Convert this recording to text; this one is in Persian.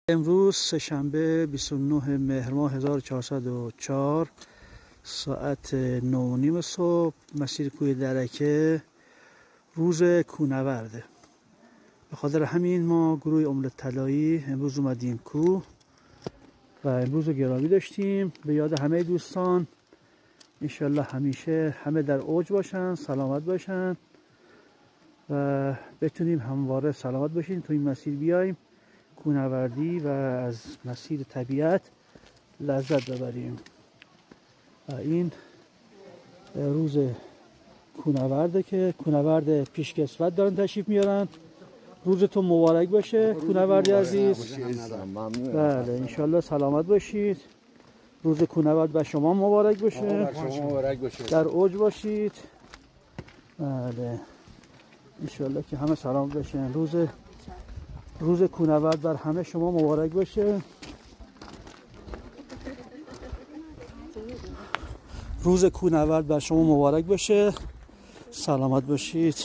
امروز سه‌شنبه 29 مهر ماه 1404 ساعت 9:30 صبح، مسیر کوه درکه، روز کوهنورده. به خاطر همین ما گروه املت طلایی امروز اومدیم کوه و امروز رو گرامی داشتیم. به یاد همه دوستان، انشالله همیشه همه در اوج باشن، سلامت باشن و بتونیم همواره سلامت باشیم تو این مسیر بیایم کوهنوردی و از مسیر طبیعت لذت ببریم. و این روز کوهنورده که کوهنورد پیشکسوت دارن تشریف میارن. روزتون مبارک باشه کوهنوردی عزیز. بله انشالله سلامت باشید. روز کوهنورد به شما مبارک باشه، در اوج باشید. بله انشالله که همه سلامت باشن. روز کوهنورد بر همه شما مبارک باشه. روز کوهنورد بر شما مبارک باشه. سلامت باشید.